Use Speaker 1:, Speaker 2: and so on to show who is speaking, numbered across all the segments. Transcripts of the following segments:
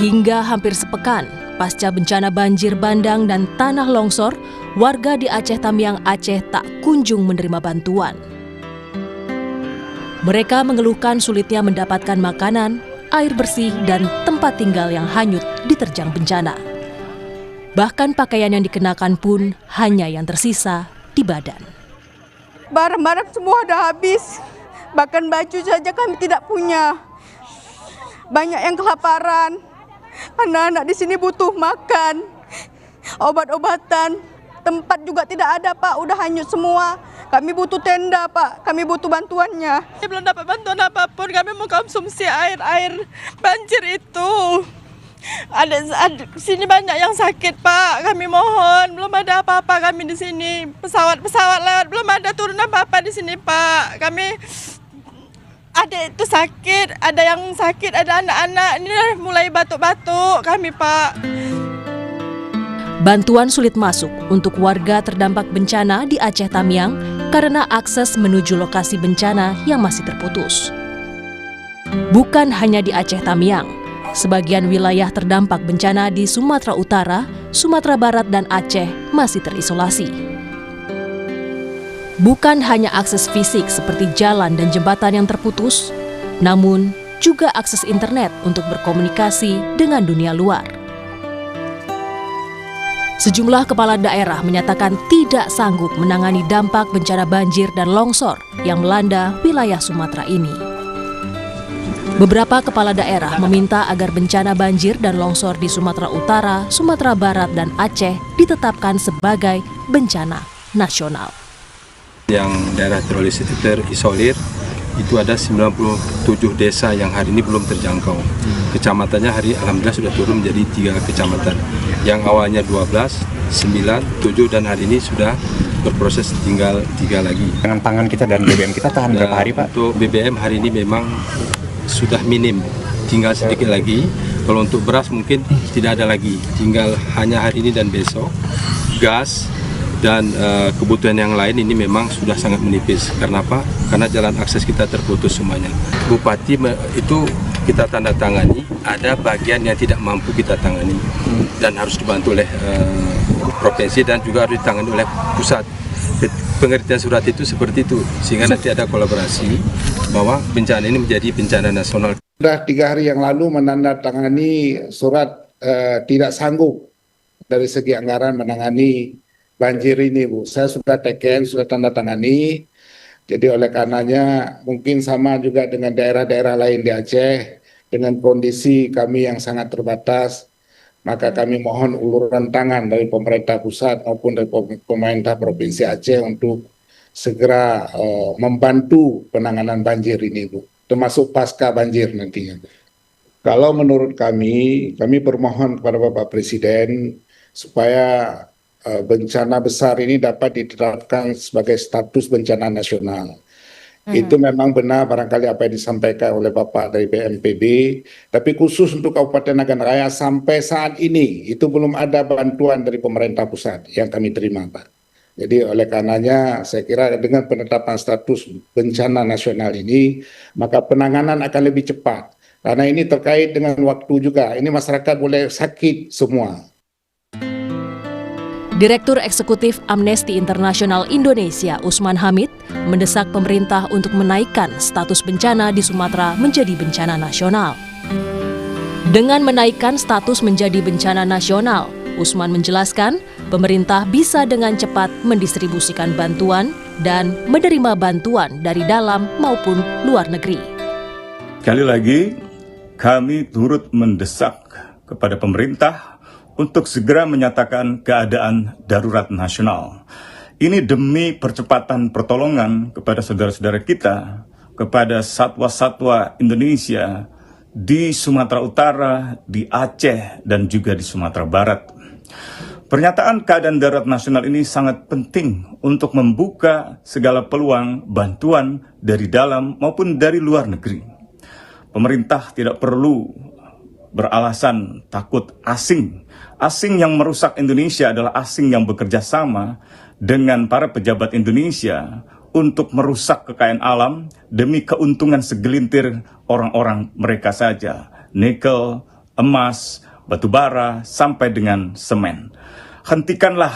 Speaker 1: Hingga hampir sepekan pasca bencana banjir bandang dan tanah longsor, warga di Aceh Tamiang, Aceh tak kunjung menerima bantuan. Mereka mengeluhkan sulitnya mendapatkan makanan, air bersih, dan tempat tinggal yang hanyut diterjang bencana. Bahkan pakaian yang dikenakan pun hanya yang tersisa di badan.
Speaker 2: Barang-barang semua sudah habis, bahkan baju saja kami tidak punya. Banyak yang kelaparan. Anak-anak di sini butuh makan, obat-obatan, tempat juga tidak ada, Pak. Udah hanyut semua. Kami butuh tenda, Pak. Kami butuh bantuannya.
Speaker 3: Belum dapat bantuan apapun. Kami mau konsumsi air banjir itu. Ada sini banyak yang sakit, Pak. Kami mohon, belum ada apa-apa kami di sini. Pesawat lewat, belum ada turun apa-apa di sini, Pak. Kami ada itu sakit, ada yang sakit, ada anak-anak. Ini mulai batuk-batuk kami, Pak.
Speaker 1: Bantuan sulit masuk untuk warga terdampak bencana di Aceh Tamiang karena akses menuju lokasi bencana yang masih terputus. Bukan hanya di Aceh Tamiang, sebagian wilayah terdampak bencana di Sumatera Utara, Sumatera Barat, dan Aceh masih terisolasi. Bukan hanya akses fisik seperti jalan dan jembatan yang terputus, namun juga akses internet untuk berkomunikasi dengan dunia luar. Sejumlah kepala daerah menyatakan tidak sanggup menangani dampak bencana banjir dan longsor yang melanda wilayah Sumatera ini. Beberapa kepala daerah meminta agar bencana banjir dan longsor di Sumatera Utara, Sumatera Barat, dan Aceh ditetapkan sebagai bencana nasional.
Speaker 4: Yang daerah terisolir itu ada 97 desa yang hari ini belum terjangkau. Kecamatannya alhamdulillah sudah turun menjadi 3 kecamatan. Yang awalnya 12, 9, 7 dan hari ini sudah berproses tinggal 3 lagi.
Speaker 5: Dengan pangan kita dan BBM kita tahan berapa hari, Pak?
Speaker 4: Untuk BBM hari ini memang sudah minim, tinggal sedikit lagi. Kalau untuk beras mungkin tidak ada lagi, tinggal hanya hari ini dan besok. Gas dan kebutuhan yang lain ini memang sudah sangat menipis. Karena apa? Karena jalan akses kita terputus semuanya. Bupati itu kita tanda tangani, ada bagian yang tidak mampu kita tangani dan harus dibantu oleh provinsi dan juga harus ditangani oleh pusat. Pengertian surat itu seperti itu, sehingga nanti ada kolaborasi bahwa bencana ini menjadi bencana nasional.
Speaker 6: Sudah 3 hari yang lalu menandatangani surat tidak sanggup dari segi anggaran menangani banjir ini, Bu. Saya sudah sudah tanda tangani. Jadi oleh karenanya mungkin sama juga dengan daerah-daerah lain di Aceh, dengan kondisi kami yang sangat terbatas, maka kami mohon uluran tangan dari pemerintah pusat maupun dari pemerintah Provinsi Aceh untuk segera membantu penanganan banjir ini, Bu. Termasuk pasca banjir nantinya. Kalau menurut kami bermohon kepada Bapak Presiden supaya bencana besar ini dapat ditetapkan sebagai status bencana nasional. Itu memang benar barangkali apa yang disampaikan oleh Bapak dari BNPB, tapi khusus untuk Kabupaten Nagan Raya sampai saat ini itu belum ada bantuan dari pemerintah pusat yang kami terima, Pak. Jadi oleh karenanya saya kira dengan penetapan status bencana nasional ini, maka penanganan akan lebih cepat. Karena ini terkait dengan waktu juga, ini masyarakat boleh sakit semua.
Speaker 1: Direktur Eksekutif Amnesty International Indonesia, Usman Hamid, mendesak pemerintah untuk menaikkan status bencana di Sumatera menjadi bencana nasional. Dengan menaikkan status menjadi bencana nasional, Usman menjelaskan pemerintah bisa dengan cepat mendistribusikan bantuan dan menerima bantuan dari dalam maupun luar negeri.
Speaker 7: Sekali lagi, kami turut mendesak kepada pemerintah untuk segera menyatakan keadaan darurat nasional. Ini demi percepatan pertolongan kepada saudara-saudara kita, kepada satwa-satwa Indonesia di Sumatera Utara, di Aceh, dan juga di Sumatera Barat. Pernyataan keadaan darurat nasional ini sangat penting untuk membuka segala peluang bantuan dari dalam maupun dari luar negeri. Pemerintah tidak perlu beralasan takut asing. Asing yang merusak Indonesia adalah asing yang bekerja sama dengan para pejabat Indonesia untuk merusak kekayaan alam demi keuntungan segelintir orang-orang mereka saja. Nikel, emas, batu bara, sampai dengan semen. Hentikanlah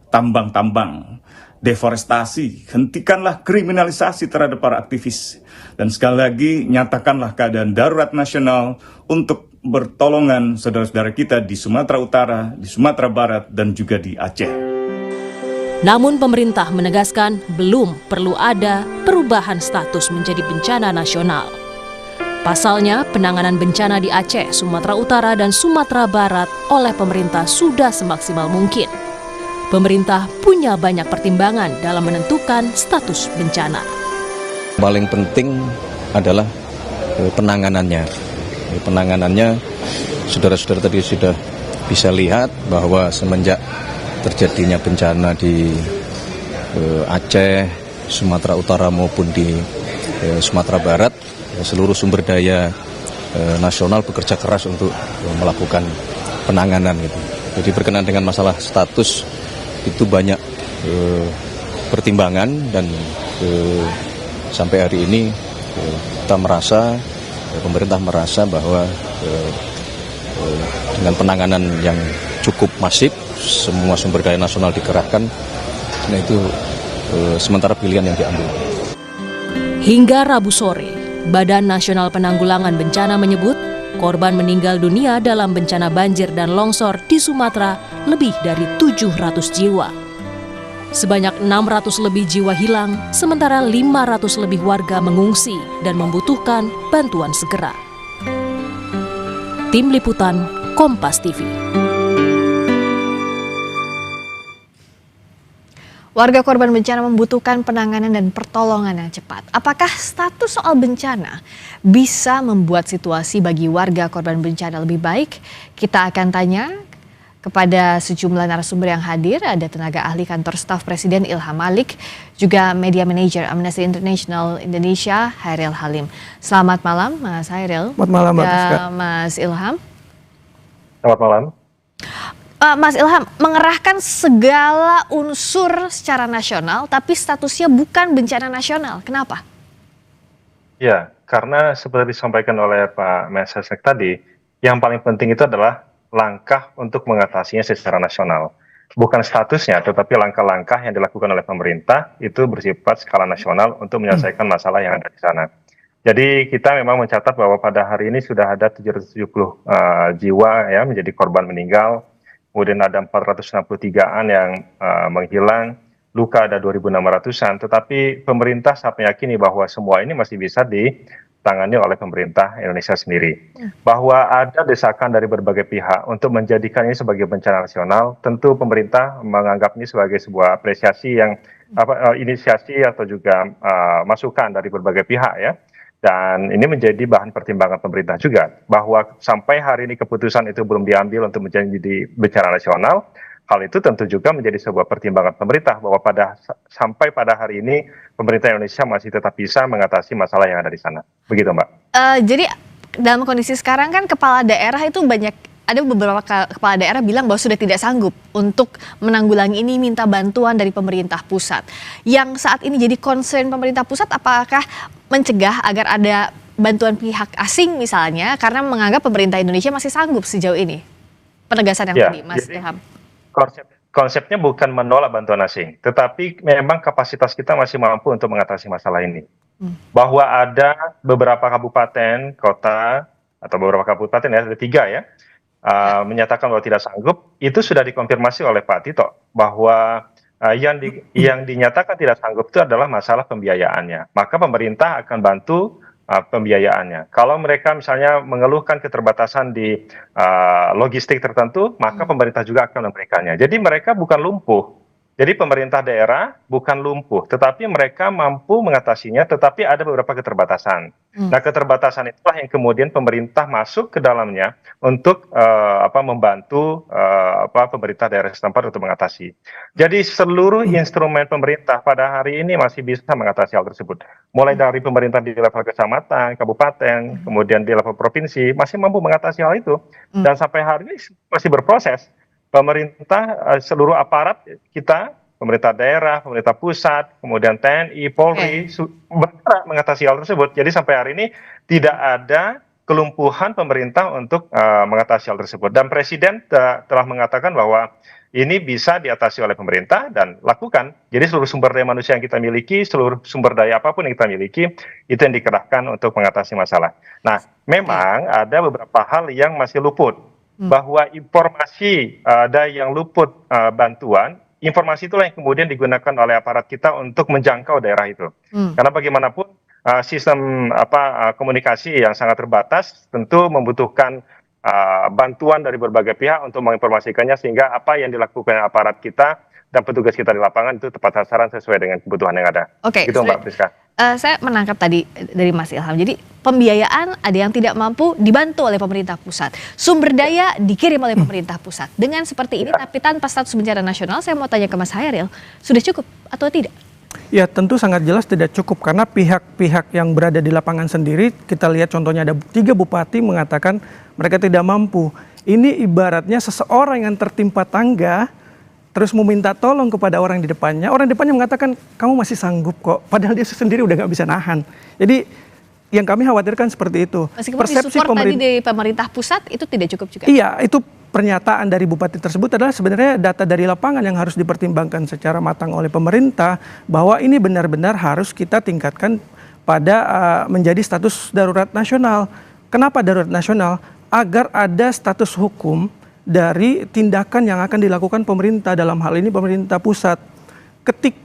Speaker 7: tambang-tambang, deforestasi, hentikanlah kriminalisasi terhadap para aktivis. Dan sekali lagi, nyatakanlah keadaan darurat nasional untuk bertolongan saudara-saudara kita di Sumatera Utara, di Sumatera Barat, dan juga di Aceh.
Speaker 1: Namun pemerintah menegaskan belum perlu ada perubahan status menjadi bencana nasional. Pasalnya, penanganan bencana di Aceh, Sumatera Utara, dan Sumatera Barat oleh pemerintah sudah semaksimal mungkin. Pemerintah punya banyak pertimbangan dalam menentukan status bencana.
Speaker 8: Paling penting adalah penanganannya. Penanganannya, saudara-saudara tadi sudah bisa lihat bahwa semenjak terjadinya bencana di Aceh, Sumatera Utara maupun di Sumatera Barat, seluruh sumber daya nasional bekerja keras untuk melakukan penanganan gitu. Jadi berkenaan dengan masalah status itu banyak pertimbangan dan sampai hari ini kita merasa, pemerintah merasa bahwa dengan penanganan yang cukup masif, semua sumber daya nasional dikerahkan, nah itu sementara pilihan yang diambil.
Speaker 1: Hingga Rabu sore, Badan Nasional Penanggulangan Bencana menyebut korban meninggal dunia dalam bencana banjir dan longsor di Sumatera lebih dari 700 jiwa. Sebanyak 600 lebih jiwa hilang, sementara 500 lebih warga mengungsi dan membutuhkan bantuan segera. Tim Liputan, Kompas TV.
Speaker 9: Warga korban bencana membutuhkan penanganan dan pertolongan yang cepat. Apakah status soal bencana bisa membuat situasi bagi warga korban bencana lebih baik? Kita akan tanya kepada sejumlah narasumber yang hadir. Ada tenaga ahli kantor staf Presiden Ilham Malik, juga media manager Amnesty International Indonesia Hairil Halim. Selamat malam Mas Hairil.
Speaker 5: Selamat malam Mbak Priska.
Speaker 9: Mas Ilham.
Speaker 10: Selamat malam.
Speaker 9: Mas Ilham, mengerahkan segala unsur secara nasional, tapi statusnya bukan bencana nasional. Kenapa?
Speaker 10: Ya, karena seperti disampaikan oleh Pak Mensesnek tadi, yang paling penting itu adalah langkah untuk mengatasinya secara nasional. Bukan statusnya, tetapi langkah-langkah yang dilakukan oleh pemerintah itu bersifat skala nasional untuk menyelesaikan masalah yang ada di sana. Jadi kita memang mencatat bahwa pada hari ini sudah ada 770 jiwa ya menjadi korban meninggal. Kemudian ada 463-an yang menghilang, luka ada 2.600-an, tetapi pemerintah sangat meyakini bahwa semua ini masih bisa ditangani oleh pemerintah Indonesia sendiri. Bahwa ada desakan dari berbagai pihak untuk menjadikan ini sebagai bencana nasional, tentu pemerintah menganggap ini sebagai sebuah apresiasi yang inisiasi atau juga masukan dari berbagai pihak ya. Dan ini menjadi bahan pertimbangan pemerintah juga, bahwa sampai hari ini keputusan itu belum diambil untuk menjadi bencana nasional. Hal itu tentu juga menjadi sebuah pertimbangan pemerintah, bahwa sampai pada hari ini pemerintah Indonesia masih tetap bisa mengatasi masalah yang ada di sana. Begitu Mbak.
Speaker 9: Jadi dalam kondisi sekarang kan kepala daerah itu ada beberapa kepala daerah bilang bahwa sudah tidak sanggup untuk menanggulangi ini, minta bantuan dari pemerintah pusat. Yang saat ini jadi concern pemerintah pusat, apakah mencegah agar ada bantuan pihak asing misalnya, karena menganggap pemerintah Indonesia masih sanggup sejauh ini? Penegasan yang tadi, Mas Ilham.
Speaker 10: Konsepnya bukan menolak bantuan asing, tetapi memang kapasitas kita masih mampu untuk mengatasi masalah ini. Bahwa ada beberapa kabupaten, kota, atau beberapa kabupaten ya, ada 3 ya, menyatakan bahwa tidak sanggup, itu sudah dikonfirmasi oleh Pak Tito bahwa yang dinyatakan tidak sanggup itu adalah masalah pembiayaannya. Maka pemerintah akan bantu pembiayaannya. Kalau mereka misalnya mengeluhkan keterbatasan di logistik tertentu, maka pemerintah juga akan memberikannya. Jadi mereka bukan lumpuh. Jadi pemerintah daerah bukan lumpuh, tetapi mereka mampu mengatasinya, tetapi ada beberapa keterbatasan. Nah, keterbatasan itulah yang kemudian pemerintah masuk ke dalamnya untuk membantu pemerintah daerah setempat untuk mengatasi. Jadi seluruh instrumen pemerintah pada hari ini masih bisa mengatasi hal tersebut. Mulai dari pemerintah di level kecamatan, kabupaten, kemudian di level provinsi masih mampu mengatasi hal itu. Dan sampai hari ini masih berproses. Pemerintah, seluruh aparat kita, pemerintah daerah, pemerintah pusat, kemudian TNI, Polri, bergerak mengatasi hal tersebut. Jadi sampai hari ini tidak ada kelumpuhan pemerintah untuk mengatasi hal tersebut. Dan Presiden telah mengatakan bahwa ini bisa diatasi oleh pemerintah dan lakukan. Jadi seluruh sumber daya manusia yang kita miliki, seluruh sumber daya apapun yang kita miliki, itu yang dikerahkan untuk mengatasi masalah. Nah, memang ada beberapa hal yang masih luput. Bahwa informasi ada yang luput bantuan, informasi itulah yang kemudian digunakan oleh aparat kita untuk menjangkau daerah itu. Karena bagaimanapun sistem komunikasi yang sangat terbatas tentu membutuhkan bantuan dari berbagai pihak untuk menginformasikannya sehingga apa yang dilakukan aparat kita dan petugas kita di lapangan itu tepat sasaran sesuai dengan kebutuhan yang ada.
Speaker 9: Oke,
Speaker 10: Gitu Mbak Priska.
Speaker 9: Saya menangkap tadi dari Mas Ilham. Jadi pembiayaan ada yang tidak mampu dibantu oleh pemerintah pusat. Sumber daya dikirim oleh pemerintah pusat. Dengan seperti ini tapi tanpa status bencana nasional, saya mau tanya ke Mas Hairil, sudah cukup atau tidak?
Speaker 11: Ya tentu sangat jelas tidak cukup karena pihak-pihak yang berada di lapangan sendiri, kita lihat contohnya ada 3 bupati mengatakan mereka tidak mampu. Ini ibaratnya seseorang yang tertimpa tangga terus meminta tolong kepada orang di depannya mengatakan kamu masih sanggup kok, padahal dia sendiri udah nggak bisa nahan. Jadi yang kami khawatirkan seperti itu.
Speaker 9: Meskipun disupport tadi dari pemerintah pusat itu tidak cukup juga.
Speaker 11: Iya, itu pernyataan dari bupati tersebut adalah sebenarnya data dari lapangan yang harus dipertimbangkan secara matang oleh pemerintah bahwa ini benar-benar harus kita tingkatkan pada menjadi status darurat nasional. Kenapa darurat nasional? Agar ada status hukum dari tindakan yang akan dilakukan pemerintah, dalam hal ini pemerintah pusat. Ketika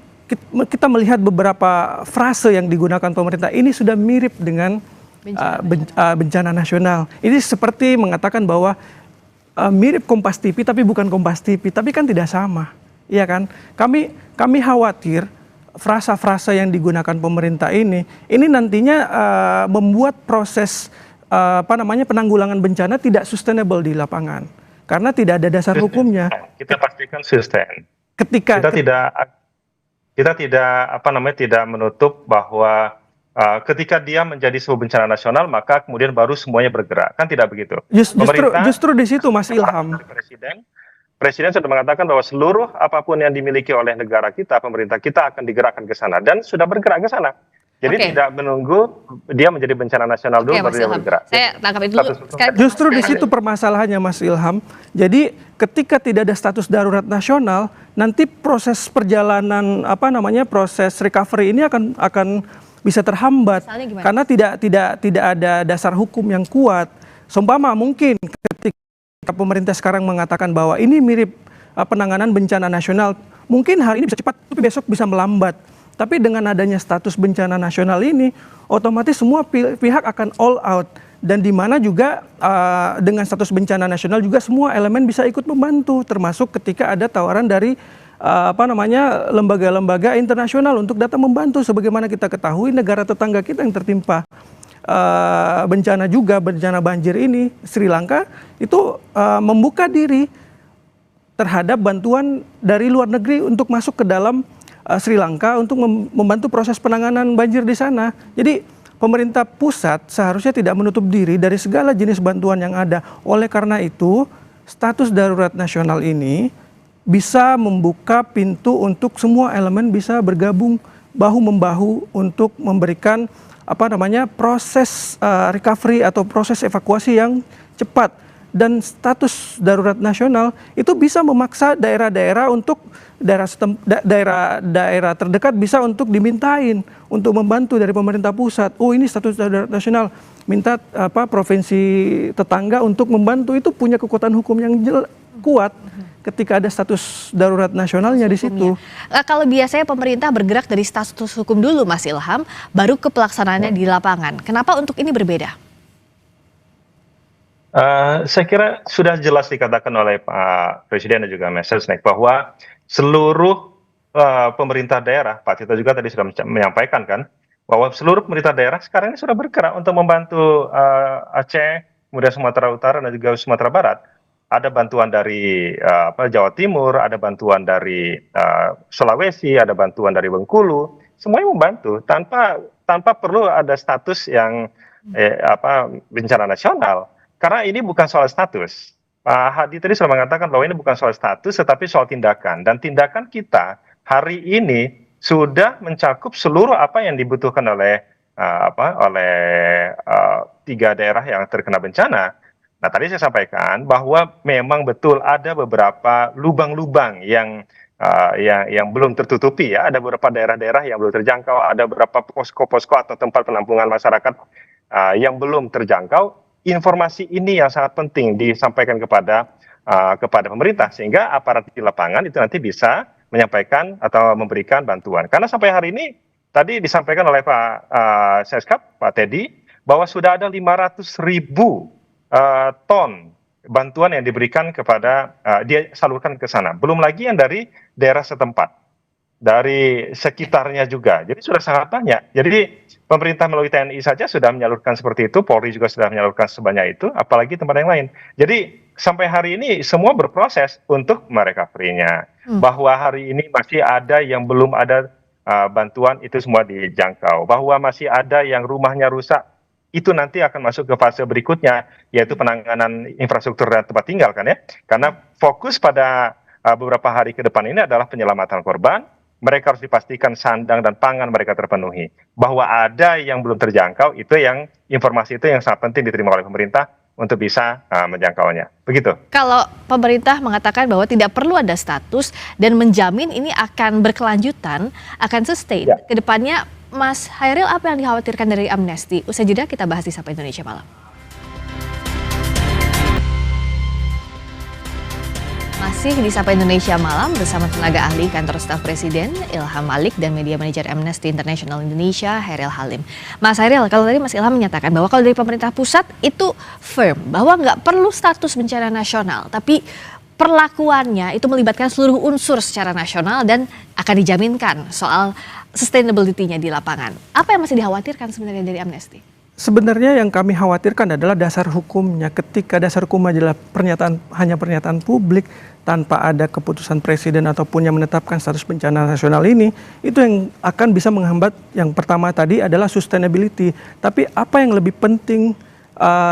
Speaker 11: kita melihat beberapa frase yang digunakan pemerintah ini sudah mirip dengan bencana nasional. Ini seperti mengatakan bahwa mirip Kompas TV tapi bukan Kompas TV, tapi kan tidak sama, iya kan? Kami khawatir frasa-frasa yang digunakan pemerintah ini nantinya membuat proses penanggulangan bencana tidak sustainable di lapangan karena tidak ada dasar hukumnya.
Speaker 10: Kita pastikan sustain.
Speaker 11: Ketika
Speaker 10: kita tidak menutup bahwa ketika dia menjadi sebuah bencana nasional maka kemudian baru semuanya bergerak, kan tidak begitu.
Speaker 11: Justru di situ Mas Ilham.
Speaker 10: Presiden sudah mengatakan bahwa seluruh apapun yang dimiliki oleh negara kita, pemerintah kita akan digerakkan ke sana dan sudah bergerak ke sana. Jadi tidak menunggu dia menjadi bencana nasional dulu baru dia bergerak.
Speaker 9: Saya tangkap itu dulu.
Speaker 11: Justru di situ permasalahannya Mas Ilham. Jadi ketika tidak ada status darurat nasional, nanti proses perjalanan proses recovery ini akan bisa terhambat karena tidak ada dasar hukum yang kuat. Seumpama mungkin ketika pemerintah sekarang mengatakan bahwa ini mirip penanganan bencana nasional, mungkin hari ini bisa cepat, tapi besok bisa melambat. Tapi dengan adanya status bencana nasional ini, otomatis semua pihak akan all out. Dan di mana juga dengan status bencana nasional juga semua elemen bisa ikut membantu, termasuk ketika ada tawaran dari lembaga-lembaga internasional untuk datang membantu. Sebagaimana kita ketahui negara tetangga kita yang tertimpa bencana banjir ini, Sri Lanka itu membuka diri terhadap bantuan dari luar negeri untuk masuk ke dalam Sri Lanka untuk membantu proses penanganan banjir di sana. Jadi pemerintah pusat seharusnya tidak menutup diri dari segala jenis bantuan yang ada. Oleh karena itu, status darurat nasional ini bisa membuka pintu untuk semua elemen bisa bergabung bahu-membahu untuk memberikan proses recovery atau proses evakuasi yang cepat. Dan status darurat nasional itu bisa memaksa daerah-daerah untuk daerah terdekat bisa untuk dimintain untuk membantu dari pemerintah pusat. Oh, ini status darurat nasional, minta provinsi tetangga untuk membantu, itu punya kekuatan hukum yang kuat ketika ada status darurat nasionalnya di situ.
Speaker 9: Kalau biasanya pemerintah bergerak dari status hukum dulu Mas Ilham, baru ke pelaksanaannya di lapangan. Kenapa untuk ini berbeda?
Speaker 10: Saya kira sudah jelas dikatakan oleh Pak Presiden dan juga Mas Sesnek bahwa seluruh pemerintah daerah, Pak Tito juga tadi sudah menyampaikan kan, bahwa seluruh pemerintah daerah sekarang ini sudah bergerak untuk membantu Aceh, kemudian Sumatera Utara dan juga Sumatera Barat. Ada bantuan dari Jawa Timur, ada bantuan dari Sulawesi, ada bantuan dari Bengkulu, semuanya membantu tanpa perlu ada status yang bencana nasional. Karena ini bukan soal status. Pak Hadi tadi sudah mengatakan bahwa ini bukan soal status, tetapi soal tindakan. Dan tindakan kita hari ini sudah mencakup seluruh apa yang dibutuhkan oleh oleh 3 daerah yang terkena bencana. Nah, tadi saya sampaikan bahwa memang betul ada beberapa lubang-lubang yang belum tertutupi ya. Ada beberapa daerah-daerah yang belum terjangkau, ada beberapa posko-posko atau tempat penampungan masyarakat yang belum terjangkau. Informasi ini yang sangat penting disampaikan kepada pemerintah sehingga aparat di lapangan itu nanti bisa menyampaikan atau memberikan bantuan. Karena sampai hari ini tadi disampaikan oleh Pak Seskap, Pak Teddy, bahwa sudah ada 500.000 ton bantuan yang diberikan kepada dia salurkan ke sana. Belum lagi yang dari daerah setempat, dari sekitarnya juga. Jadi sudah sangat banyak. Jadi pemerintah melalui TNI saja sudah menyalurkan seperti itu, Polri juga sudah menyalurkan sebanyak itu, apalagi tempat yang lain. Jadi sampai hari ini semua berproses untuk merecovery-nya. Bahwa hari ini masih ada yang belum ada bantuan, itu semua dijangkau. Bahwa masih ada yang rumahnya rusak, itu nanti akan masuk ke fase berikutnya, yaitu penanganan infrastruktur dan tempat tinggal kan ya. Karena fokus pada beberapa hari ke depan ini adalah penyelamatan korban. Mereka harus dipastikan sandang dan pangan mereka terpenuhi. Bahwa ada yang belum terjangkau, itu yang informasi itu yang sangat penting diterima oleh pemerintah untuk bisa menjangkaunya. Begitu.
Speaker 9: Kalau pemerintah mengatakan bahwa tidak perlu ada status dan menjamin ini akan berkelanjutan, akan sustain ke depannya, Mas Hairil, apa yang dikhawatirkan dari Amnesty? Usai jeda kita bahas di Sapa Indonesia Malam. Masih di Sapa Indonesia Malam bersama tenaga ahli Kantor Staf Presiden Ilham Malik dan media manajer Amnesty International Indonesia Hairil Halim. Mas Hairil, kalau tadi Mas Ilham menyatakan bahwa kalau dari pemerintah pusat itu firm bahwa nggak perlu status bencana nasional, tapi perlakuannya itu melibatkan seluruh unsur secara nasional dan akan dijaminkan soal sustainability-nya di lapangan. Apa yang masih dikhawatirkan sebenarnya dari Amnesty?
Speaker 11: Sebenarnya yang kami khawatirkan adalah dasar hukumnya. Ketika dasar hukum adalah hanya pernyataan publik tanpa ada keputusan presiden ataupun yang menetapkan status bencana nasional ini, itu yang akan bisa menghambat. Yang pertama tadi adalah sustainability. Tapi apa yang lebih penting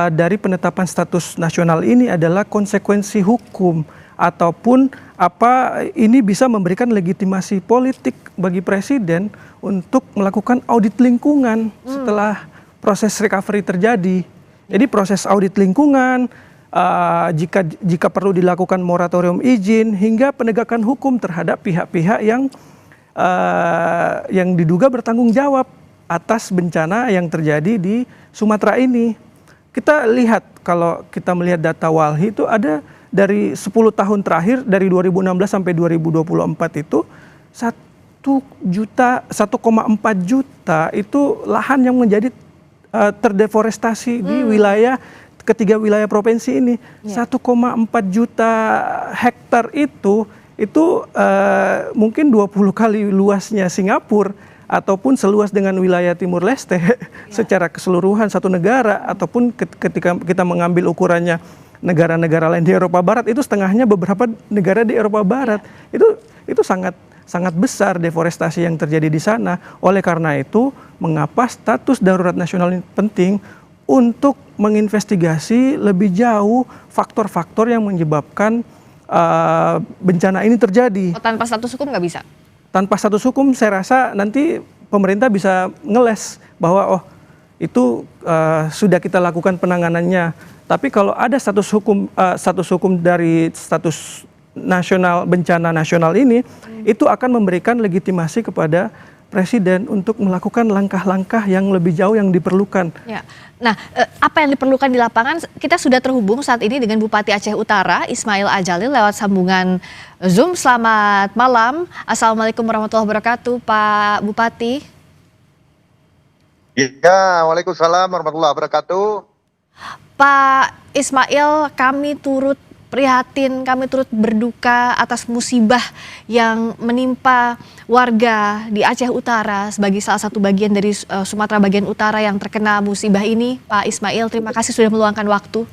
Speaker 11: dari penetapan status nasional ini adalah konsekuensi hukum, ataupun ini bisa memberikan legitimasi politik bagi presiden untuk melakukan audit lingkungan setelah proses recovery terjadi. Jadi proses audit lingkungan, jika perlu dilakukan moratorium izin hingga penegakan hukum terhadap pihak-pihak yang diduga bertanggung jawab atas bencana yang terjadi di Sumatera ini. Kita lihat, kalau kita melihat data Walhi itu ada dari 10 tahun terakhir, dari 2016 sampai 2024 itu 1,4 juta itu lahan yang menjadi terdeforestasi di ketiga wilayah provinsi ini. 1,4 juta hektar itu mungkin 20 kali luasnya Singapura ataupun seluas dengan wilayah Timur Leste secara keseluruhan satu negara, ataupun ketika kita mengambil ukurannya negara-negara lain di Eropa Barat, itu setengahnya beberapa negara di Eropa Barat. Itu sangat besar deforestasi yang terjadi di sana. Oleh karena itu, mengapa status darurat nasional ini penting untuk menginvestigasi lebih jauh faktor-faktor yang menyebabkan bencana ini terjadi.
Speaker 9: Tanpa status hukum nggak bisa?
Speaker 11: Tanpa status hukum saya rasa nanti pemerintah bisa ngeles bahwa itu sudah kita lakukan penanganannya. Tapi kalau ada status hukum dari status nasional, bencana nasional ini, itu akan memberikan legitimasi kepada presiden untuk melakukan langkah-langkah yang lebih jauh yang diperlukan.
Speaker 9: Ya. Nah, apa yang diperlukan di lapangan? Kita sudah terhubung saat ini dengan Bupati Aceh Utara, Ismail Ajalil, lewat sambungan Zoom. Selamat malam. Assalamualaikum warahmatullahi wabarakatuh, Pak Bupati.
Speaker 12: Ya, waalaikumsalam warahmatullahi wabarakatuh.
Speaker 9: Pak Ismail, kami turut prihatin, kami turut berduka atas musibah yang menimpa warga di Aceh Utara sebagai salah satu bagian dari Sumatera bagian utara yang terkena musibah ini. Pak Ismail, terima kasih sudah meluangkan waktu.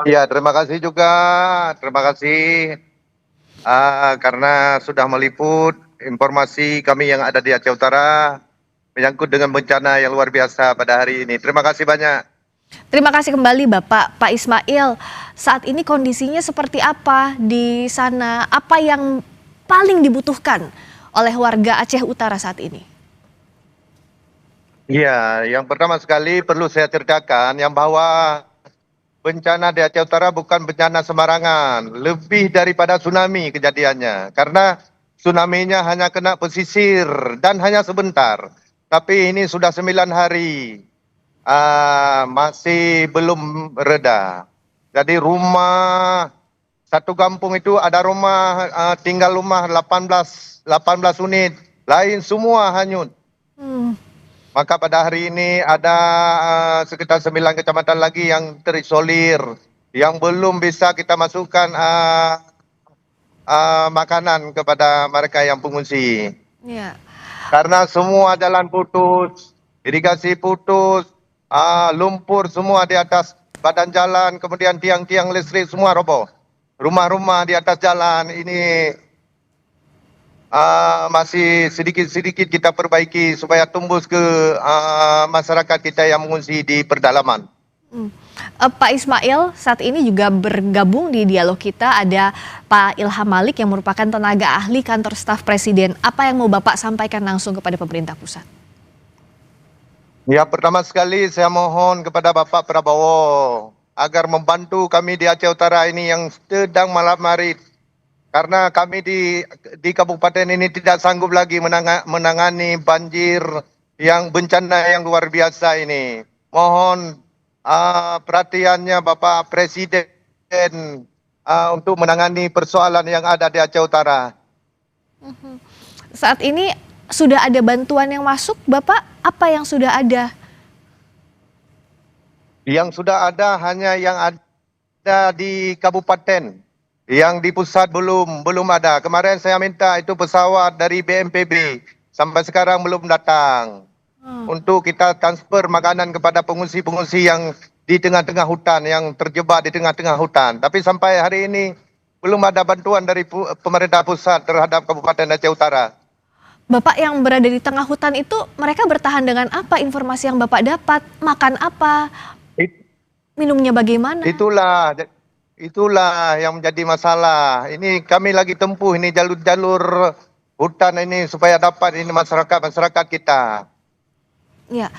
Speaker 12: Ya, terima kasih juga. Terima kasih karena sudah meliput informasi kami yang ada di Aceh Utara menyangkut dengan bencana yang luar biasa pada hari ini. Terima kasih banyak.
Speaker 9: Terima kasih kembali Bapak. Pak Ismail, saat ini kondisinya seperti apa di sana? Apa yang paling dibutuhkan oleh warga Aceh Utara saat ini?
Speaker 12: Iya, yang pertama sekali perlu saya ceritakan yang bahwa bencana di Aceh Utara bukan bencana sembarangan, lebih daripada tsunami kejadiannya. Karena tsunami-nya hanya kena pesisir dan hanya sebentar. Tapi ini sudah 9 hari, masih belum reda. Jadi rumah satu kampung itu ada rumah tinggal rumah 18 unit, lain semua hanyut. Maka pada hari ini ada sekitar 9 kecamatan lagi yang terisolir, yang belum bisa kita masukkan makanan kepada mereka yang pengungsi.
Speaker 9: Ya.
Speaker 12: Karena semua jalan putus, irigasi putus, lumpur semua di atas badan jalan, kemudian tiang-tiang listrik semua roboh. Rumah-rumah di atas jalan ini masih sedikit-sedikit kita perbaiki supaya tembus ke masyarakat kita yang mengungsi di pedalaman.
Speaker 9: Pak Ismail, saat ini juga bergabung di dialog kita ada Pak Ilham Malik yang merupakan tenaga ahli kantor staf Presiden. Apa yang mau Bapak sampaikan langsung kepada pemerintah pusat?
Speaker 12: Ya, pertama sekali saya mohon kepada Bapak Prabowo agar membantu kami di Aceh Utara ini yang sedang malam hari. Karena kami di kabupaten ini tidak sanggup lagi menangani banjir yang bencana yang luar biasa ini. Mohon perhatiannya Bapak Presiden untuk menangani persoalan yang ada di Aceh Utara.
Speaker 9: Saat ini sudah ada bantuan yang masuk, Bapak? Apa yang sudah ada?
Speaker 12: Yang sudah ada hanya yang ada di kabupaten. Yang di pusat belum ada. Kemarin saya minta itu pesawat dari BNPB. Sampai sekarang belum datang. Untuk kita transfer makanan kepada pengungsi-pengungsi yang di tengah-tengah hutan, yang terjebak di tengah-tengah hutan. Tapi sampai hari ini belum ada bantuan dari pemerintah pusat terhadap Kabupaten Aceh Utara.
Speaker 9: Bapak yang berada di tengah hutan itu, mereka bertahan dengan apa? Informasi yang Bapak dapat, makan apa? Minumnya bagaimana?
Speaker 12: Itulah yang menjadi masalah. Ini kami lagi tempuh ini jalur-jalur hutan ini supaya dapat ini masyarakat kita.
Speaker 9: Ya.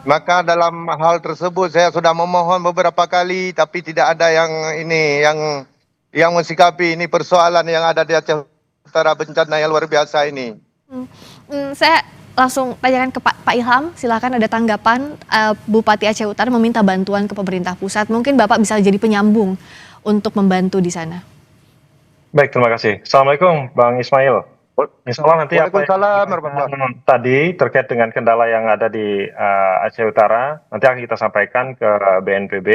Speaker 12: Maka dalam hal tersebut saya sudah memohon beberapa kali, tapi tidak ada yang mensikapi ini persoalan yang ada di Aceh Utara, bencana yang luar biasa ini.
Speaker 9: Saya langsung tanyakan ke Pak Ilham, silakan ada tanggapan. Bupati Aceh Utara meminta bantuan ke pemerintah pusat. Mungkin Bapak bisa jadi penyambung untuk membantu di sana.
Speaker 10: Baik, terima kasih. Assalamualaikum, Bang Ismail. Insya Allah nanti apa yang tadi terkait dengan kendala yang ada di Aceh Utara, nanti akan kita sampaikan ke BNPB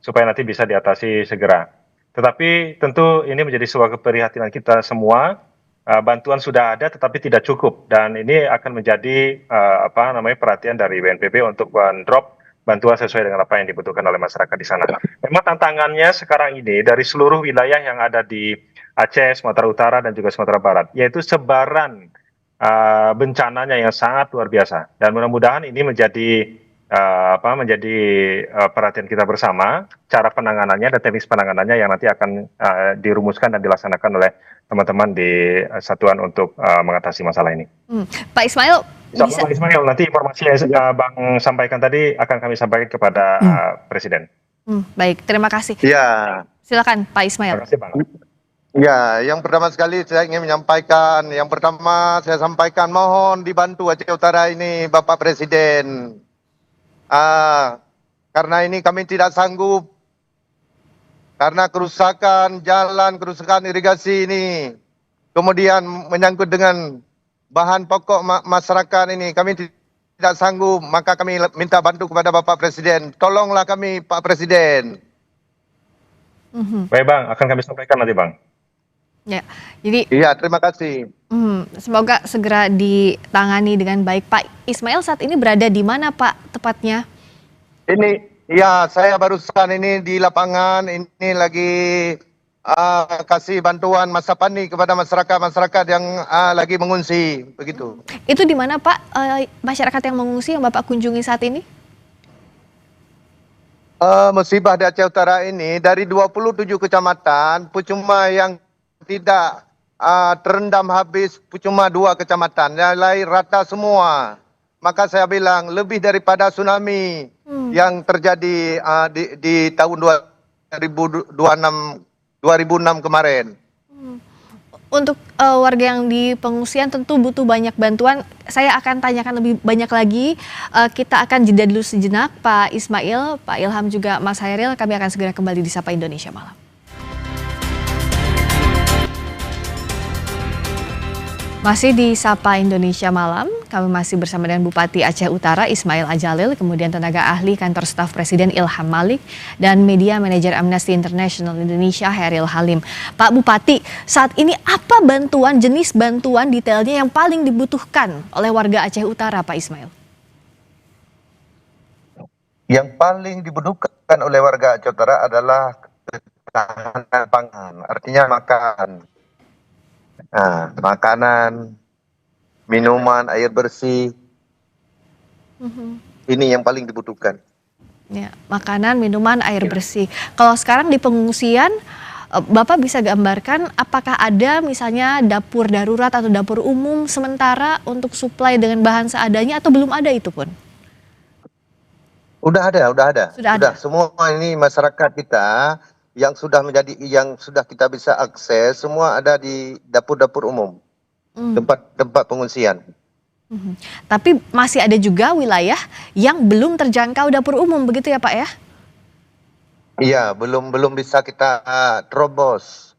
Speaker 10: supaya nanti bisa diatasi segera. Tetapi tentu ini menjadi sebuah keprihatinan kita semua. Bantuan sudah ada tetapi tidak cukup, dan ini akan menjadi perhatian dari BNPB untuk mendrop bantuan sesuai dengan apa yang dibutuhkan oleh masyarakat di sana. Memang tantangannya sekarang ini dari seluruh wilayah yang ada di Aceh, Sumatera Utara dan juga Sumatera Barat, yaitu sebaran bencananya yang sangat luar biasa, dan mudah-mudahan ini menjadi perhatian kita bersama, cara penanganannya dan teknis penanganannya yang nanti akan dirumuskan dan dilaksanakan oleh teman-teman di satuan untuk mengatasi masalah ini.
Speaker 9: Pak Ismail,
Speaker 10: Pak Ismail, nanti informasi yang Bang sampaikan tadi akan kami sampaikan kepada Presiden.
Speaker 9: Baik, terima kasih.
Speaker 12: Ya.
Speaker 9: Silakan Pak Ismail.
Speaker 10: Terima kasih, Bang.
Speaker 12: Ya, yang pertama sekali saya ingin menyampaikan, saya sampaikan mohon dibantu Aceh Utara ini Bapak Presiden. Karena ini kami tidak sanggup, karena kerusakan jalan, kerusakan irigasi ini, kemudian menyangkut dengan bahan pokok masyarakat ini, kami tidak sanggup, maka kami minta bantu kepada Bapak Presiden. Tolonglah kami Pak Presiden.
Speaker 10: Baik Bang, akan kami sampaikan nanti Bang.
Speaker 9: Ya, jadi.
Speaker 12: Iya, terima kasih.
Speaker 9: Semoga segera ditangani dengan baik. Pak Ismail saat ini berada di mana Pak tepatnya?
Speaker 12: Ini, ya saya barusan ini di lapangan, ini lagi kasih bantuan masa panik kepada masyarakat yang lagi mengungsi, begitu.
Speaker 9: Itu di mana Pak masyarakat yang mengungsi yang Bapak kunjungi saat ini?
Speaker 12: Musibah di Aceh Utara ini dari 27 kecamatan, cuma yang tidak terendam habis cuma 2 kecamatan, yang lain rata semua. maka saya bilang lebih daripada tsunami yang terjadi di tahun 2006 kemarin.
Speaker 9: Untuk warga yang di pengungsian tentu butuh banyak bantuan. Saya akan tanyakan lebih banyak lagi. Kita akan jeda dulu sejenak, Pak Ismail, Pak Ilham juga Mas Hairil. Kami akan segera kembali di Sapa Indonesia Malam. Masih di Sapa Indonesia Malam, kami masih bersama dengan Bupati Aceh Utara Ismail Ajalil, kemudian tenaga ahli kantor staf Presiden Ilham Malik, dan media manajer Amnesty International Indonesia Hairil Halim. Pak Bupati, saat ini apa jenis bantuan detailnya yang paling dibutuhkan oleh warga Aceh Utara, Pak Ismail?
Speaker 12: Yang paling dibutuhkan oleh warga Aceh Utara adalah ketahanan pangan, artinya makan. Nah, makanan, minuman, air bersih, ini yang paling dibutuhkan.
Speaker 9: Ya, makanan, minuman, air bersih. Kalau sekarang di pengungsian, Bapak bisa gambarkan apakah ada misalnya dapur darurat atau dapur umum sementara untuk suplai dengan bahan seadanya atau belum ada itu pun?
Speaker 12: Udah ada.
Speaker 9: Sudah ada.
Speaker 12: Semua ini masyarakat kita yang sudah kita bisa akses, semua ada di dapur-dapur umum, tempat pengungsian.
Speaker 9: Tapi masih ada juga wilayah yang belum terjangkau dapur umum, begitu ya Pak ya?
Speaker 12: Iya, belum bisa kita terobos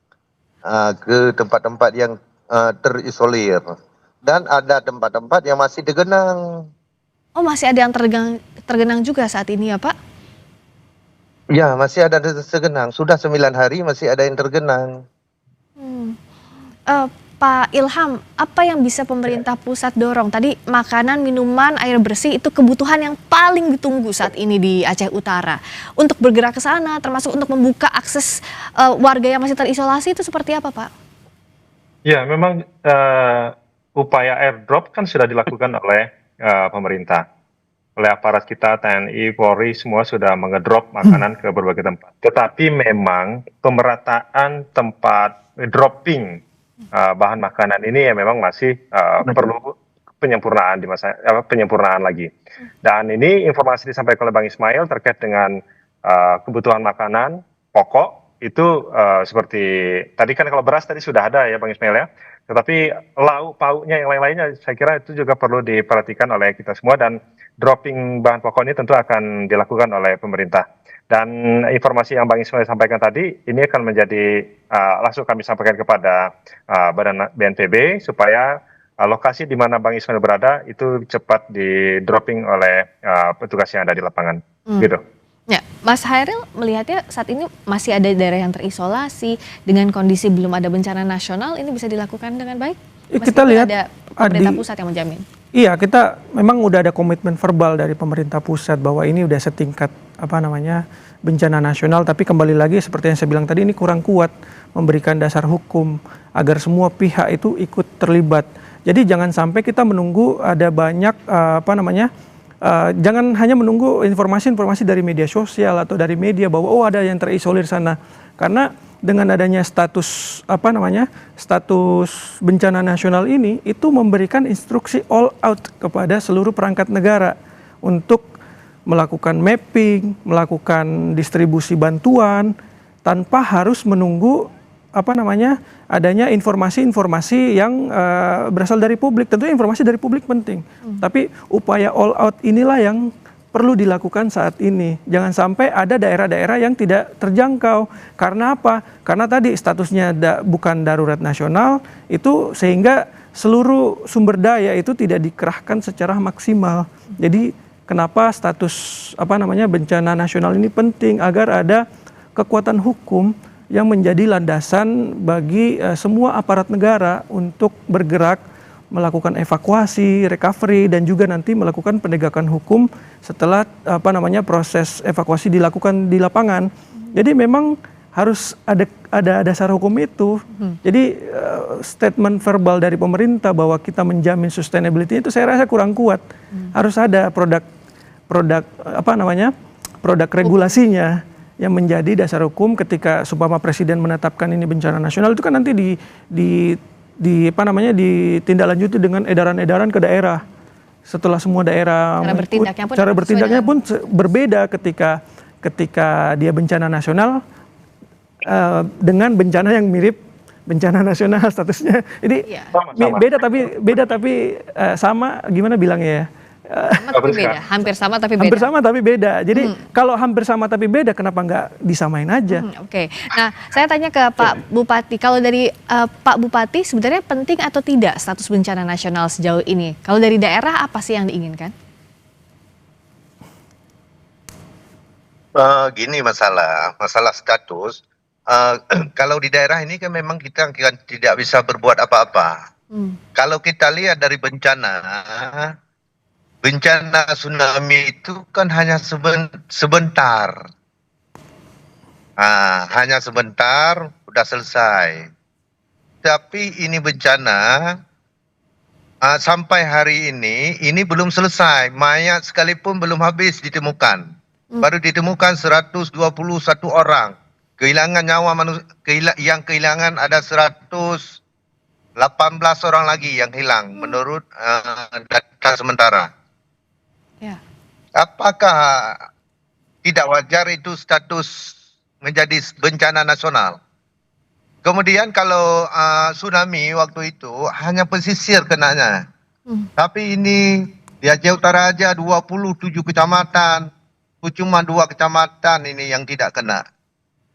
Speaker 12: ke tempat-tempat yang terisolir, dan ada tempat-tempat yang masih tergenang.
Speaker 9: Oh, masih ada yang tergenang juga saat ini ya Pak?
Speaker 12: Ya, masih ada tergenang. Sudah 9 hari masih ada yang tergenang.
Speaker 9: Pak Ilham, apa yang bisa pemerintah pusat dorong? Tadi makanan, minuman, air bersih itu kebutuhan yang paling ditunggu saat ini di Aceh Utara. Untuk bergerak ke sana, termasuk untuk membuka akses warga yang masih terisolasi itu seperti apa, Pak?
Speaker 10: Ya, memang upaya airdrop kan sudah dilakukan oleh pemerintah. Oleh aparat kita, TNI, Polri, semua sudah mengedrop makanan ke berbagai tempat. Tetapi memang pemerataan tempat dropping bahan makanan ini ya memang masih perlu penyempurnaan lagi. Dan ini informasi disampaikan oleh Bang Ismail terkait dengan kebutuhan makanan pokok itu seperti tadi kan kalau beras tadi sudah ada ya Bang Ismail ya. Tetapi lauk pauknya yang lain-lainnya saya kira itu juga perlu diperhatikan oleh kita semua, dan dropping bahan pokok ini tentu akan dilakukan oleh pemerintah. Dan informasi yang Bang Ismail sampaikan tadi ini akan menjadi langsung kami sampaikan kepada Badan BNPB supaya lokasi di mana Bang Ismail berada itu cepat di dropping oleh petugas yang ada di lapangan. Gitu.
Speaker 9: Ya, Mas Hairil melihatnya saat ini masih ada daerah yang terisolasi dengan kondisi belum ada bencana nasional, ini bisa dilakukan dengan baik?
Speaker 11: Kita lihat
Speaker 9: ada pemerintah pusat yang menjamin.
Speaker 11: Iya, kita memang udah ada komitmen verbal dari pemerintah pusat bahwa ini udah setingkat bencana nasional, tapi kembali lagi seperti yang saya bilang tadi, ini kurang kuat memberikan dasar hukum agar semua pihak itu ikut terlibat. Jadi jangan sampai kita menunggu ada banyak jangan hanya menunggu informasi-informasi dari media sosial atau dari media bahwa ada yang terisolir sana, karena dengan adanya status status bencana nasional ini itu memberikan instruksi all out kepada seluruh perangkat negara untuk melakukan mapping, melakukan distribusi bantuan tanpa harus menunggu adanya informasi-informasi yang berasal dari publik. Tentunya informasi dari publik penting, tapi upaya all out inilah yang perlu dilakukan saat ini. Jangan sampai ada daerah-daerah yang tidak terjangkau. Karena apa? Karena tadi statusnya bukan darurat nasional, itu sehingga seluruh sumber daya itu tidak dikerahkan secara maksimal. Jadi kenapa status bencana nasional ini penting, agar ada kekuatan hukum yang menjadi landasan bagi semua aparat negara untuk bergerak melakukan evakuasi, recovery, dan juga nanti melakukan penegakan hukum setelah proses evakuasi dilakukan di lapangan. Jadi memang harus ada dasar hukum itu. Jadi statement verbal dari pemerintah bahwa kita menjamin sustainability itu saya rasa kurang kuat. Harus ada produk regulasinya yang menjadi dasar hukum ketika supaya Presiden menetapkan ini bencana nasional, itu kan nanti ditindaklanjuti dengan edaran-edaran ke daerah. setelah semua daerah
Speaker 9: cara bertindaknya
Speaker 11: pun berbeda ketika dia bencana nasional dengan bencana yang mirip bencana nasional statusnya. Ini beda tapi sama, gimana bilangnya ya?
Speaker 9: Hampir sama tapi beda.
Speaker 11: Hampir sama tapi beda. Jadi kalau hampir sama tapi beda, kenapa nggak disamain aja?
Speaker 9: Oke. Nah, saya tanya ke Pak Bupati. Kalau dari Pak Bupati, sebenarnya penting atau tidak status bencana nasional sejauh ini? Kalau dari daerah, apa sih yang diinginkan?
Speaker 12: Gini masalah status. Kalau di daerah ini kan memang kita tidak bisa berbuat apa-apa. Kalau kita lihat dari bencana tsunami itu kan hanya sebentar. Hanya sebentar, udah selesai. Tapi ini bencana sampai hari ini belum selesai. Mayat sekalipun belum habis ditemukan. Baru ditemukan 121 orang. Kehilangan nyawa manusia, yang kehilangan ada 118 orang lagi yang hilang menurut data sementara. Apakah tidak wajar itu status menjadi bencana nasional? Kemudian kalau tsunami waktu itu hanya pesisir kenanya. Tapi ini di Aceh Utara aja 27 kecamatan, cuma 2 kecamatan ini yang tidak kena.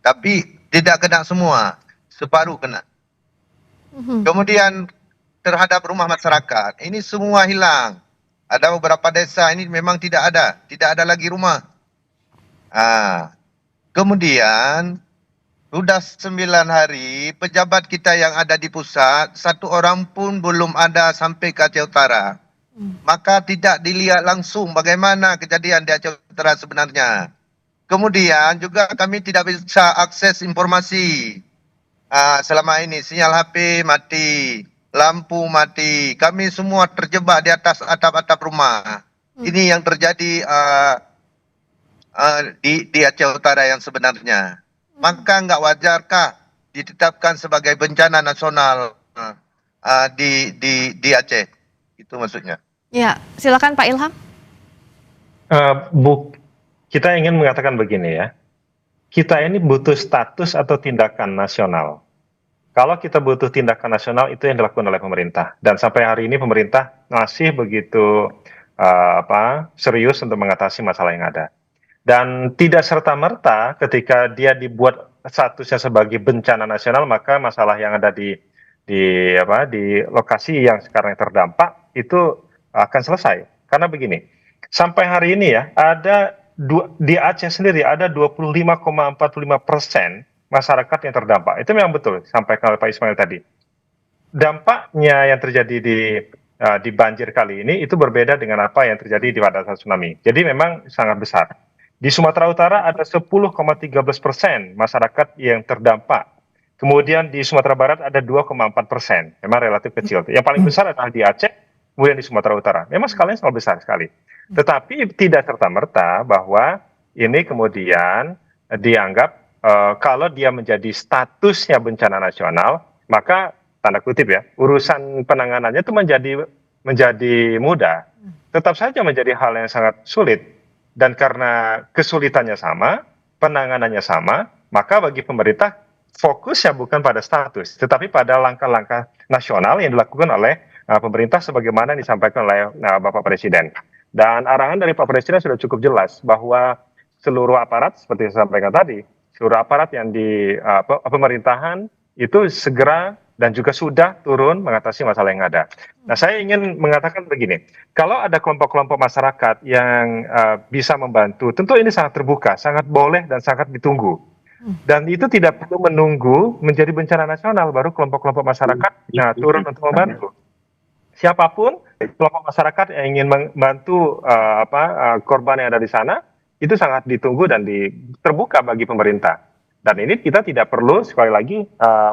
Speaker 12: Tapi tidak kena semua, separuh kena. Kemudian terhadap rumah masyarakat, ini semua hilang. Ada beberapa desa ini memang tidak ada lagi rumah. Kemudian sudah 9 hari pejabat kita yang ada di pusat, 1 orang pun belum ada sampai ke Aceh Utara. Maka tidak dilihat langsung bagaimana kejadian di Aceh Utara sebenarnya. Kemudian juga kami tidak bisa akses informasi. Selama ini sinyal HP mati, lampu mati, kami semua terjebak di atas atap-atap rumah. Ini yang terjadi di Aceh Utara yang sebenarnya. Maka nggak wajarkah ditetapkan sebagai bencana nasional di Aceh? Itu maksudnya.
Speaker 9: Ya, silakan Pak Ilham.
Speaker 10: Kita ingin mengatakan begini ya. Kita ini butuh status atau tindakan nasional. Kalau kita butuh tindakan nasional, itu yang dilakukan oleh pemerintah. Dan sampai hari ini pemerintah masih begitu serius untuk mengatasi masalah yang ada. Dan tidak serta-merta ketika dia dibuat statusnya sebagai bencana nasional, maka masalah yang ada di lokasi yang sekarang terdampak itu akan selesai. Karena begini, sampai hari ini ya, di Aceh sendiri ada 25,45% masyarakat yang terdampak. Itu memang betul, sampaikan oleh Pak Ismail tadi. Dampaknya yang terjadi di banjir kali ini itu berbeda dengan apa yang terjadi di pada saat tsunami. Jadi memang sangat besar. Di Sumatera Utara ada 10,13% masyarakat yang terdampak. Kemudian di Sumatera Barat ada 2,4%. Memang relatif kecil. Yang paling besar adalah di Aceh, kemudian di Sumatera Utara. Memang skala sangat besar sekali. Tetapi tidak serta-merta bahwa ini kemudian dianggap kalau dia menjadi statusnya bencana nasional, maka tanda kutip ya, urusan penanganannya itu menjadi mudah. Tetap saja menjadi hal yang sangat sulit. Dan karena kesulitannya sama, penanganannya sama, maka bagi pemerintah fokusnya bukan pada status, tetapi pada langkah-langkah nasional yang dilakukan oleh pemerintah sebagaimana disampaikan oleh Bapak Presiden. Dan arahan dari Pak Presiden sudah cukup jelas bahwa seluruh aparat, seperti saya sampaikan tadi, seluruh aparat yang di pemerintahan itu segera dan juga sudah turun mengatasi masalah yang ada. Nah, saya ingin mengatakan begini, kalau ada kelompok-kelompok masyarakat yang bisa membantu, tentu ini sangat terbuka, sangat boleh dan sangat ditunggu. Dan itu tidak perlu menunggu menjadi bencana nasional, baru kelompok-kelompok masyarakat turun untuk membantu. Siapapun kelompok masyarakat yang ingin membantu korban yang ada di sana, itu sangat ditunggu dan terbuka bagi pemerintah. Dan ini kita tidak perlu sekali lagi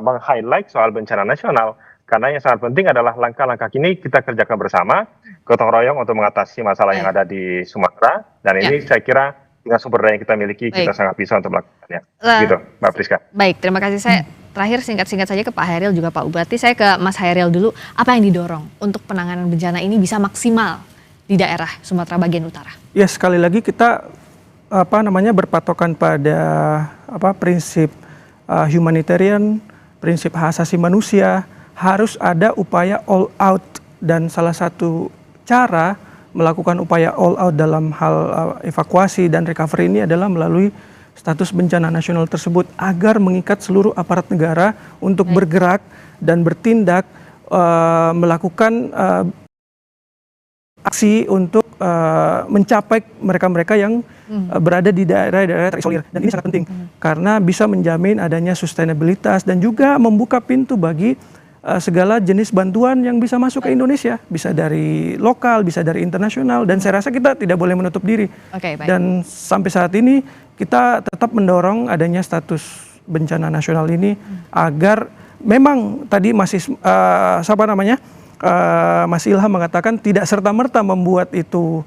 Speaker 10: meng-highlight soal bencana nasional, karena yang sangat penting adalah langkah-langkah ini kita kerjakan bersama, gotong royong untuk mengatasi masalah yang ada di Sumatera. Dan ini saya kira dengan sumber daya yang kita miliki, kita sangat bisa untuk melakukannya. Gitu, Mbak Priska.
Speaker 9: Baik, terima kasih. Saya terakhir singkat-singkat saja ke Pak Hairil juga Pak Bupati. Saya ke Mas Hairil dulu. Apa yang didorong untuk penanganan bencana ini bisa maksimal di daerah Sumatera bagian utara?
Speaker 11: Ya, sekali lagi kita berpatokan pada prinsip humanitarian, prinsip hak asasi manusia, harus ada upaya all out, dan salah satu cara melakukan upaya all out dalam hal evakuasi dan recovery ini adalah melalui status bencana nasional tersebut, agar mengikat seluruh aparat negara untuk bergerak dan bertindak, melakukan aksi untuk mencapai mereka-mereka yang berada di daerah-daerah terisolir. Dan ini sangat penting karena bisa menjamin adanya sustainabilitas dan juga membuka pintu bagi segala jenis bantuan yang bisa masuk ke Indonesia, bisa dari lokal, bisa dari internasional, dan saya rasa kita tidak boleh menutup diri. Dan sampai saat ini kita tetap mendorong adanya status bencana nasional ini agar memang tadi Mas Ilham mengatakan tidak serta-merta membuat itu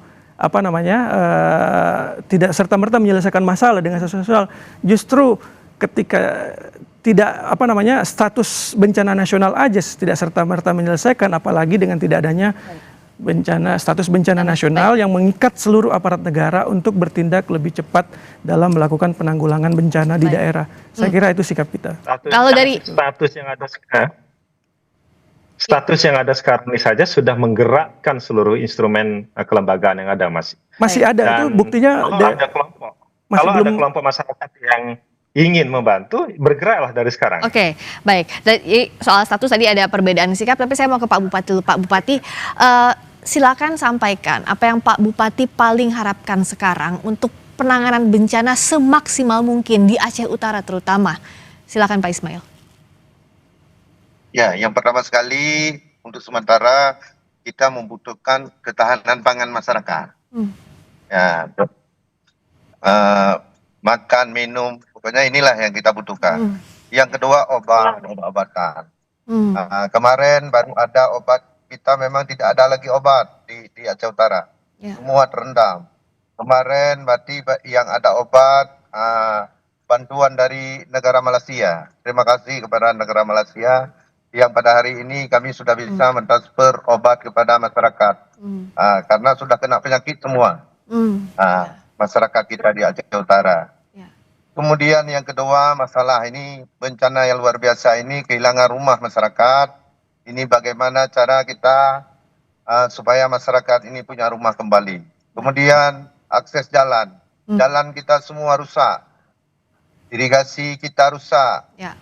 Speaker 11: tidak serta-merta menyelesaikan masalah dengan sosial. Justru ketika tidak status bencana nasional aja tidak serta-merta menyelesaikan, apalagi dengan tidak adanya status bencana nasional yang mengikat seluruh aparat negara untuk bertindak lebih cepat dalam melakukan penanggulangan bencana di daerah. Saya kira itu sikap kita.
Speaker 9: Kalau dari
Speaker 10: status yang ada sekarang ini saja sudah menggerakkan seluruh instrumen kelembagaan yang ada, Mas.
Speaker 11: Masih ada. Dan itu buktinya
Speaker 10: kalau ada kelompok masyarakat yang ingin membantu, bergeraklah dari sekarang.
Speaker 9: Oke, baik. Soal status tadi ada perbedaan sikap, tapi saya mau ke Pak Bupati dulu. Pak Bupati, silakan sampaikan apa yang Pak Bupati paling harapkan sekarang untuk penanganan bencana semaksimal mungkin di Aceh Utara terutama. Silakan Pak Ismail.
Speaker 12: Ya, yang pertama sekali untuk sementara kita membutuhkan ketahanan pangan masyarakat. Ya, makan, minum, pokoknya inilah yang kita butuhkan. Yang kedua obat-obatan. Kemarin baru ada obat, kita memang tidak ada lagi obat di Aceh Utara. Semua terendam. Kemarin berarti yang ada obat bantuan dari negara Malaysia. Terima kasih kepada negara Malaysia yang pada hari ini kami sudah bisa mentransfer obat kepada masyarakat. Karena sudah kena penyakit semua. Masyarakat kita di Aceh Utara. Kemudian yang kedua, masalah ini bencana yang luar biasa ini, kehilangan rumah masyarakat. Ini bagaimana cara kita supaya masyarakat ini punya rumah kembali. Kemudian akses jalan. Jalan kita semua rusak. Irigasi kita rusak. Ya,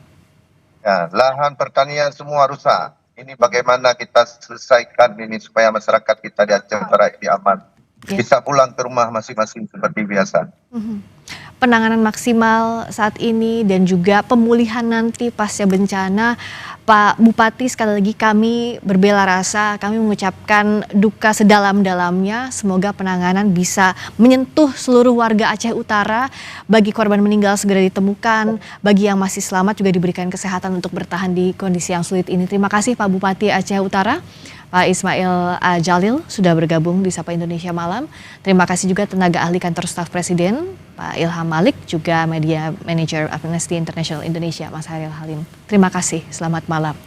Speaker 12: lahan pertanian semua rusak. Ini bagaimana kita selesaikan ini supaya masyarakat kita di Aceh Utara ini aman. Bisa pulang ke rumah masing-masing seperti biasa.
Speaker 9: Penanganan maksimal saat ini dan juga pemulihan nanti pasca bencana, Pak Bupati, sekali lagi kami berbela rasa, kami mengucapkan duka sedalam-dalamnya. Semoga penanganan bisa menyentuh seluruh warga Aceh Utara. Bagi korban meninggal segera ditemukan, bagi yang masih selamat juga diberikan kesehatan untuk bertahan di kondisi yang sulit ini. Terima kasih Pak Bupati Aceh Utara. Pak Ismail Jalil sudah bergabung di Sapa Indonesia Malam. Terima kasih juga tenaga ahli kantor staf Presiden, Pak Ilham Malik, juga Media Manager Amnesty International Indonesia, Mas Hairil Halim. Terima kasih, selamat malam.